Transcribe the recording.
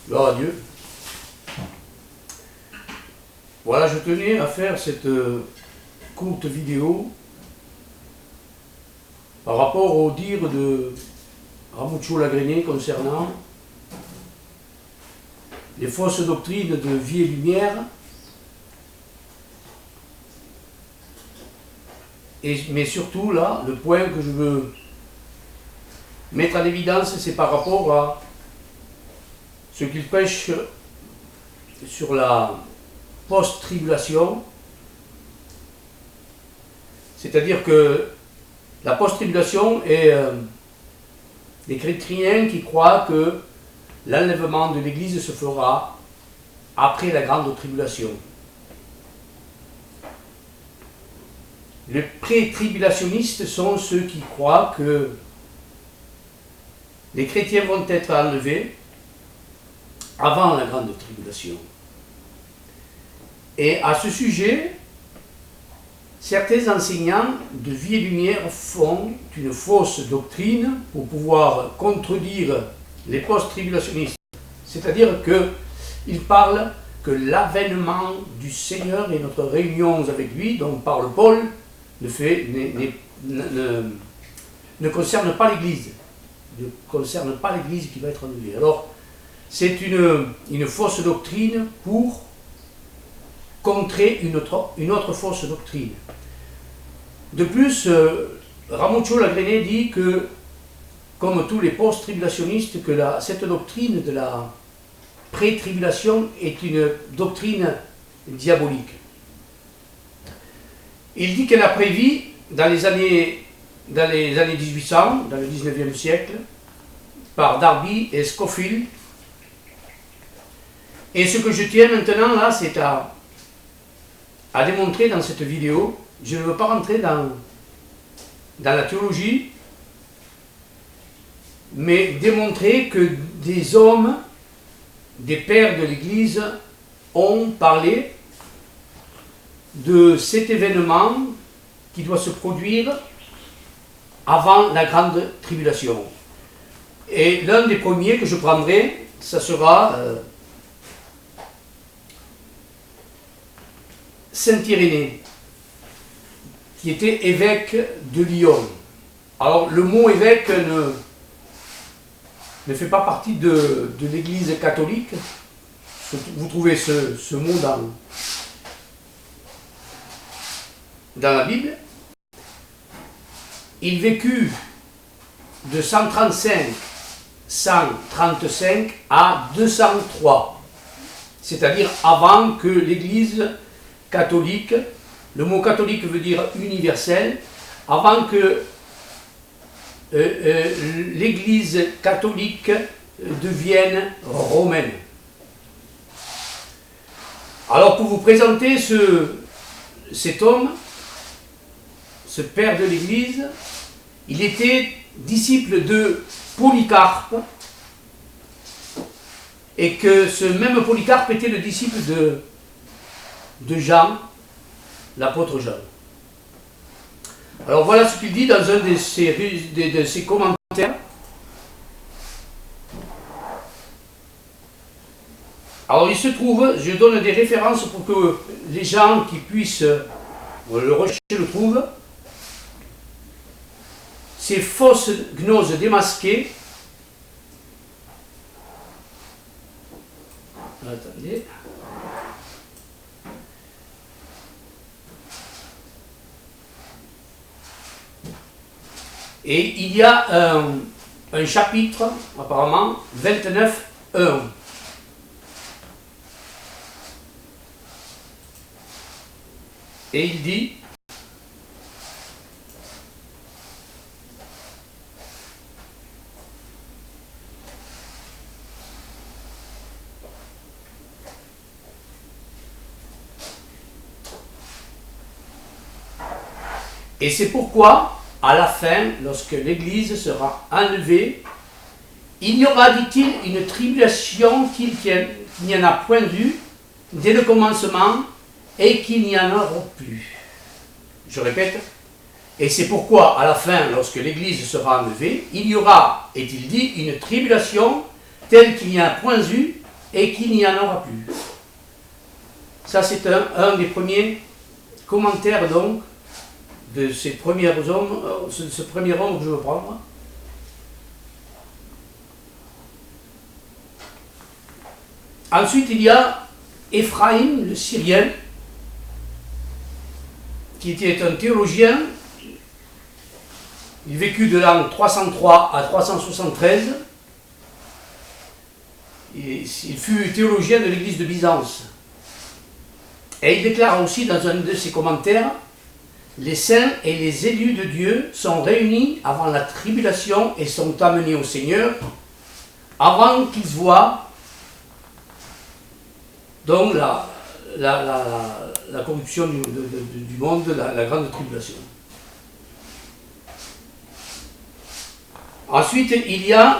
Gloire à Dieu. Voilà, je tenais à faire cette courte vidéo par rapport au dire de Ramuccio Lagrené concernant les fausses doctrines de vie et lumière, mais surtout là, le point que je veux mettre en évidence, c'est par rapport à ce qu'il prêche sur la post-tribulation, c'est-à-dire que la post-tribulation est des chrétiens qui croient que l'enlèvement de l'Église se fera après la grande tribulation. Les pré-tribulationnistes sont ceux qui croient que les chrétiens vont être enlevés avant la grande tribulation. Et à ce sujet, certains enseignants de vie et lumière font une fausse doctrine pour pouvoir contredire les post-tribulationnistes. C'est-à-dire qu'ils parlent que l'avènement du Seigneur et notre réunion avec lui, dont parle Paul, ne concerne pas l'Église. Ne concerne pas l'Église qui va être enlevée. Alors, c'est une fausse doctrine pour contrer une autre fausse doctrine. De plus, Ramuccio Lagrené dit que, comme tous les post-tribulationnistes, que cette doctrine de la pré-tribulation est une doctrine diabolique. Il dit qu'elle a prévu dans les années 1800, dans le 19e siècle, par Darby et Scofield. Et ce que je tiens maintenant là, c'est à démontrer dans cette vidéo. Je ne veux pas rentrer dans la théologie, mais démontrer que des hommes, des pères de l'Église, ont parlé de cet événement qui doit se produire avant la grande tribulation. Et l'un des premiers que je prendrai, ça sera Saint Irénée, qui était évêque de Lyon. Alors le mot évêque ne fait pas partie de l'Église catholique. Vous trouvez ce mot dans la Bible. Il vécut de 135 à 203, c'est-à-dire avant que l'Église catholique, le mot catholique veut dire universel, avant que l'Église catholique devienne romaine. Alors pour vous présenter cet homme, ce père de l'Église, il était disciple de Polycarpe, et que ce même Polycarpe était le disciple de Jean, l'apôtre Jean. Alors voilà ce qu'il dit dans un de ses commentaires. Alors il se trouve, je donne des références pour que les gens qui puissent le rechercher le trouvent. Ces fausses gnoses démasquées. Attendez. Et il y a un chapitre, apparemment, 29:1. Et il dit: et c'est pourquoi, à la fin, lorsque l'Église sera enlevée, il y aura, dit-il, une tribulation qu'il n'y en a point eu dès le commencement et qu'il n'y en aura plus. Je répète, et c'est pourquoi, à la fin, lorsque l'Église sera enlevée, il y aura, est-il dit, une tribulation telle qu'il n'y en a point eu et qu'il n'y en aura plus. Ça, c'est un des premiers commentaires, donc, de ces premiers hommes, ce premier homme que je veux prendre. Ensuite, il y a Éphraïm, le Syrien, qui était un théologien. Il vécut de l'an 303 à 373. Il fut théologien de l'église de Byzance. Et il déclare aussi dans un de ses commentaires: les saints et les élus de Dieu sont réunis avant la tribulation et sont amenés au Seigneur avant qu'ils voient donc la corruption du monde, la grande tribulation. Ensuite, il y a